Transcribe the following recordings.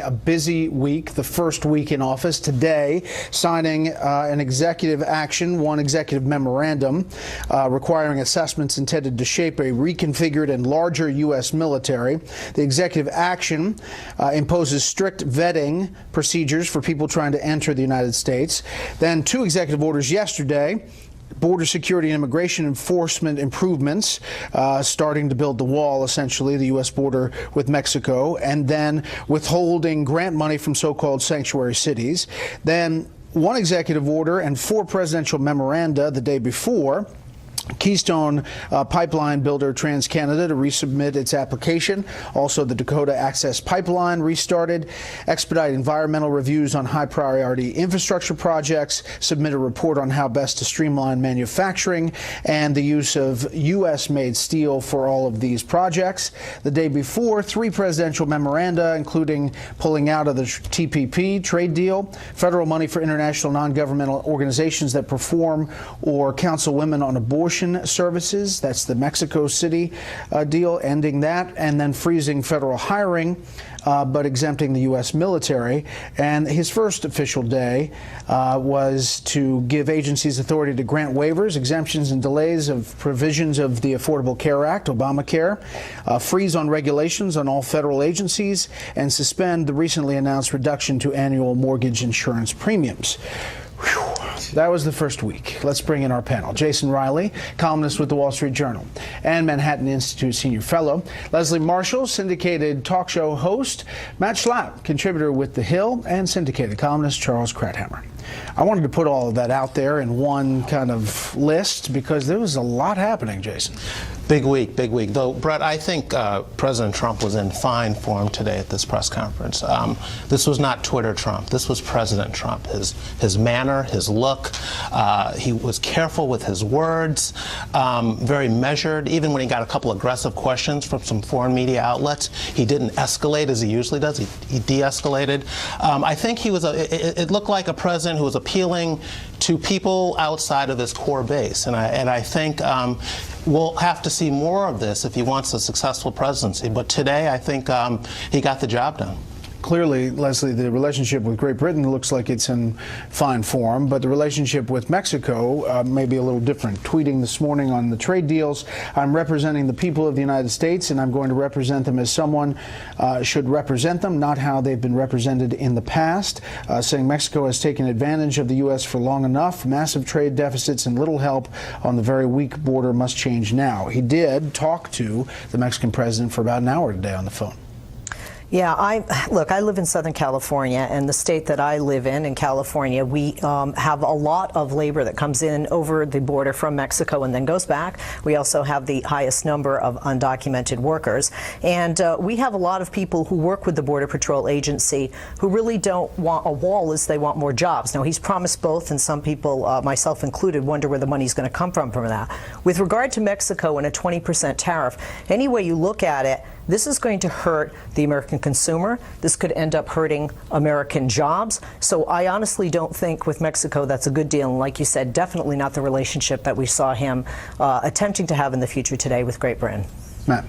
a busy week, the first week in office. Today, signing an executive action, one executive memorandum requiring assessments intended to shape a reconfigured and larger U.S. military. The executive action imposes strict vetting procedures for people trying to enter the United States. Then two executive orders yesterday. Border security and immigration enforcement improvements, starting to build the wall, essentially, the U.S. border with Mexico, and then withholding grant money from so-called sanctuary cities. Then one executive order and four presidential memoranda the day before. Keystone pipeline builder TransCanada to resubmit its application. Also, the Dakota Access Pipeline restarted. Expedite environmental reviews on high priority infrastructure projects. Submit a report on how best to streamline manufacturing and the use of U.S.-made steel for all of these projects. The day before, three presidential memoranda, including pulling out of the TPP trade deal, federal money for international non-governmental organizations that perform or counsel women on abortion services. That's the Mexico City deal, ending that, and then freezing federal hiring, but exempting the U.S. military. And his first official day was to give agencies authority to grant waivers, exemptions, and delays of provisions of the Affordable Care Act, Obamacare, freeze on regulations on all federal agencies, and suspend the recently announced reduction to annual mortgage insurance premiums. Whew. That was the first week. Let's bring in our panel. Jason Riley, columnist with the Wall Street Journal and Manhattan Institute Senior Fellow. Leslie Marshall, syndicated talk show host. Matt Schlapp, contributor with The Hill, and syndicated columnist Charles Krauthammer. I wanted to put all of that out there in one kind of list because there was a lot happening, Jason. Big week, big week. Though, Brett, I think President Trump was in fine form today at this press conference. This was not Twitter Trump. This was President Trump. His manner, his look, he was careful with his words, very measured. Even when he got a couple aggressive questions from some foreign media outlets, he didn't escalate as he usually does. He de-escalated. I think he was it looked like a president who was appealing to people outside of his core base. And I think we'll have to see more of this if he wants a successful presidency. But today, I think he got the job done. Clearly, Leslie, the relationship with Great Britain looks like it's in fine form, but the relationship with Mexico may be a little different. Tweeting this morning on the trade deals, I'm representing the people of the United States, and I'm going to represent them as someone should represent them, not how they've been represented in the past, saying Mexico has taken advantage of the U.S. for long enough. Massive trade deficits and little help on the very weak border must change now. He did talk to the Mexican president for about an hour today on the phone. Yeah, I live in Southern California, and the state that I live in California, we have a lot of labor that comes in over the border from Mexico and then goes back. We also have the highest number of undocumented workers, and we have a lot of people who work with the Border Patrol Agency who really don't want a wall as they want more jobs. Now, he's promised both, and some people, myself included, wonder where the money's going to come from that. With regard to Mexico and a 20% tariff, any way you look at it, this is going to hurt the American consumer. This could end up hurting American jobs. So I honestly don't think with Mexico that's a good deal. And like you said, definitely not the relationship that we saw him attempting to have in the future today with Great Britain. Matt.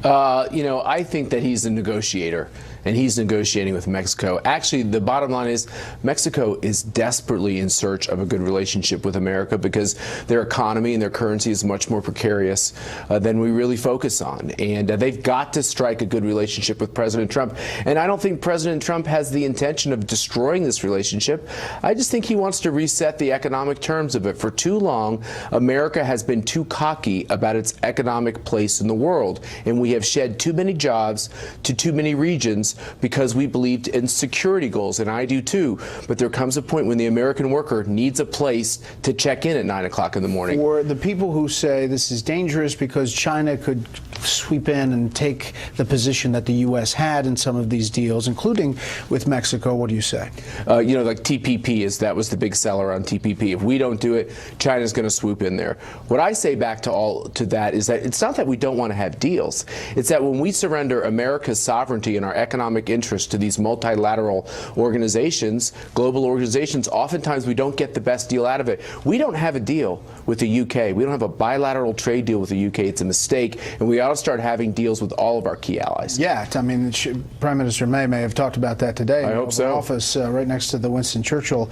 I think that he's a negotiator, and he's negotiating with Mexico. Actually, the bottom line is Mexico is desperately in search of a good relationship with America because their economy and their currency is much more precarious than we really focus on. And they've got to strike a good relationship with President Trump. And I don't think President Trump has the intention of destroying this relationship. I just think he wants to reset the economic terms of it. For too long, America has been too cocky about its economic place in the world. And we have shed too many jobs to too many regions because we believed in security goals, and I do too. But there comes a point when the American worker needs a place to check in at 9 o'clock in the morning. For the people who say this is dangerous because China could sweep in and take the position that the U.S. had in some of these deals, including with Mexico, what do you say? Like TPP that was the big seller on TPP. If we don't do it, China's going to swoop in there. What I say back to that is that it's not that we don't want to have deals. It's that when we surrender America's sovereignty and our economic economic interest to these multilateral organizations, global organizations, oftentimes we don't get the best deal out of it. We don't have a deal with the UK. We don't have a bilateral trade deal with the UK. It's a mistake, and we ought to start having deals with all of our key allies. Yeah, I mean, Prime Minister May have talked about that today. I hope so. Office right next to the Winston Churchill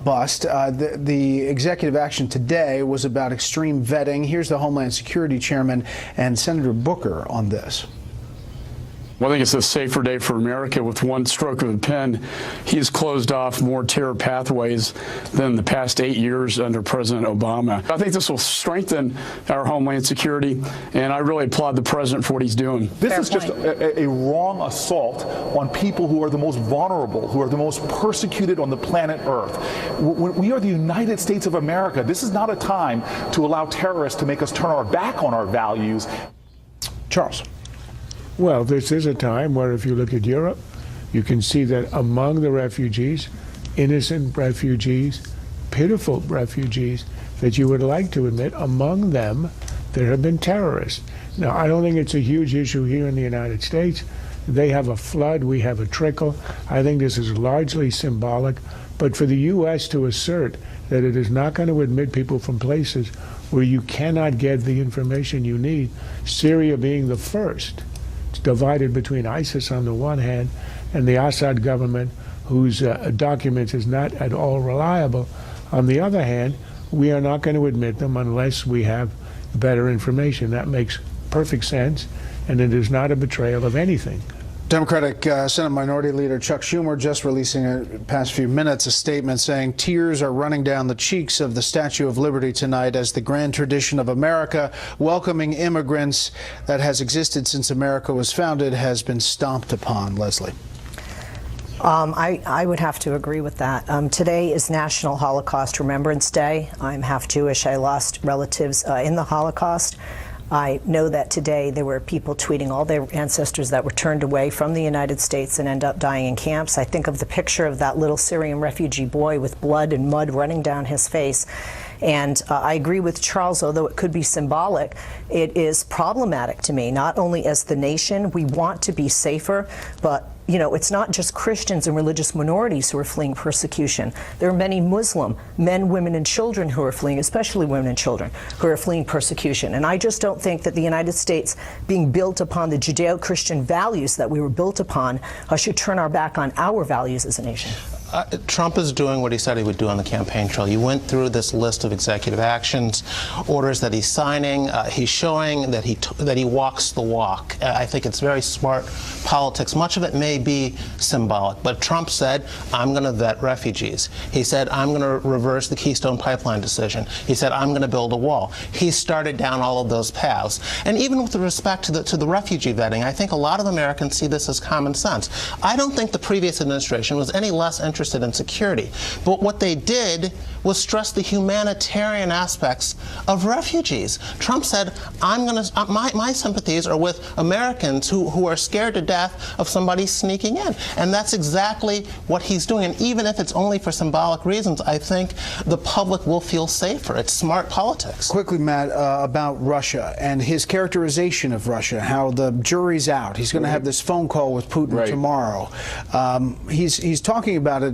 bust. The executive action today was about extreme vetting. Here's the Homeland Security Chairman and Senator Booker on this. Well, I think it's a safer day for America. With one stroke of a pen, he's closed off more terror pathways than the past 8 years under President Obama. I think this will strengthen our homeland security, and I really applaud the president for what he's doing. This is just a wrong assault on people who are the most vulnerable, who are the most persecuted on the planet Earth. We are the United States of America. This is not a time to allow terrorists to make us turn our back on our values. Charles. Well, this is a time where if you look at Europe, you can see that among the refugees, innocent refugees, pitiful refugees, that you would like to admit, among them, there have been terrorists. Now, I don't think it's a huge issue here in the United States. They have a flood, we have a trickle. I think this is largely symbolic. But for the U.S. to assert that it is not going to admit people from places where you cannot get the information you need, Syria being the first, divided between ISIS on the one hand and the Assad government, whose documents is not at all reliable. On the other hand, we are not going to admit them unless we have better information. That makes perfect sense, and it is not a betrayal of anything. Democratic Senate Minority Leader Chuck Schumer just releasing in the past few minutes a statement saying tears are running down the cheeks of the Statue of Liberty tonight as the grand tradition of America welcoming immigrants that has existed since America was founded has been stomped upon. Leslie. I would have to agree with that. Today is National Holocaust Remembrance Day. I'm half Jewish. I lost relatives in the Holocaust. I know that today there were people tweeting all their ancestors that were turned away from the United States and end up dying in camps. I think of the picture of that little Syrian refugee boy with blood and mud running down his face. And I agree with Charles, although it could be symbolic, it is problematic to me, not only as the nation, we want to be safer, but you know, it's not just Christians and religious minorities who are fleeing persecution. There are many Muslim men, women, and children who are fleeing, especially women and children, who are fleeing persecution. And I just don't think that the United States, being built upon the Judeo-Christian values that we were built upon, should turn our back on our values as a nation. Trump is doing what he said he would do on the campaign trail. You went through this list of executive actions, orders that he's signing. He's showing that he walks the walk. I think it's very smart politics. Much of it may be symbolic, but Trump said, I'm going to vet refugees. He said, I'm going to reverse the Keystone Pipeline decision. He said, I'm going to build a wall. He started down all of those paths. And even with respect to the refugee vetting, I think a lot of Americans see this as common sense. I don't think the previous administration was any less interested in security. But what they did was stress the humanitarian aspects of refugees. Trump said, my sympathies are with Americans who are scared to death of somebody sneaking in. And that's exactly what he's doing. And even if it's only for symbolic reasons, I think the public will feel safer. It's smart politics. Quickly, Matt, about Russia and his characterization of Russia, how the jury's out. He's going to have this phone call with Putin tomorrow. He's talking about it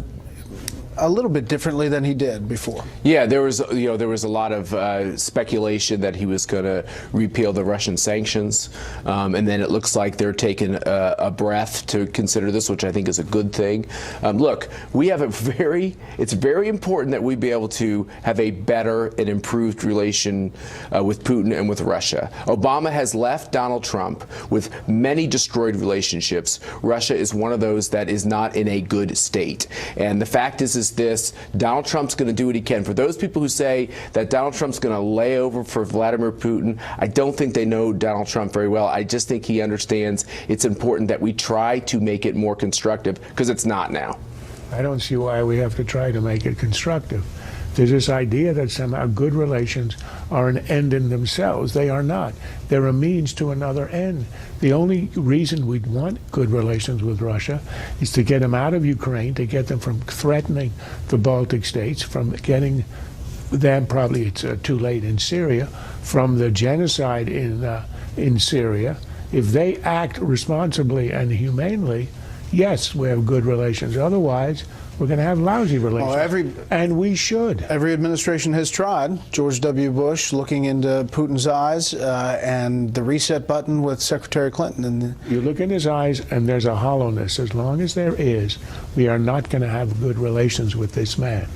a little bit differently than he did before. Yeah, there was a lot of speculation that he was going to repeal the Russian sanctions, and then it looks like they're taking a breath to consider this, which I think is a good thing. Look, we have it's very important that we be able to have a better and improved relation with Putin and with Russia. Obama has left Donald Trump with many destroyed relationships. Russia is one of those that is not in a good state, and the fact is this: Donald Trump's going to do what he can. For those people who say that Donald Trump's going to lay over for Vladimir Putin, I don't think they know Donald Trump very well. I just think he understands it's important that we try to make it more constructive, because it's not now. I don't see why we have to try to make it constructive. There's this idea that somehow good relations are an end in themselves. They are not. They're a means to another end. The only reason we'd want good relations with Russia is to get them out of Ukraine, to get them from threatening the Baltic states, from getting them, probably it's too late in Syria, from the genocide in Syria. If they act responsibly and humanely, yes, we have good relations. Otherwise, we're going to have lousy relations. And we should. Every administration has tried. George W. Bush looking into Putin's eyes, and the reset button with Secretary Clinton. And you look in his eyes, and there's a hollowness. As long as there is, we are not going to have good relations with this man.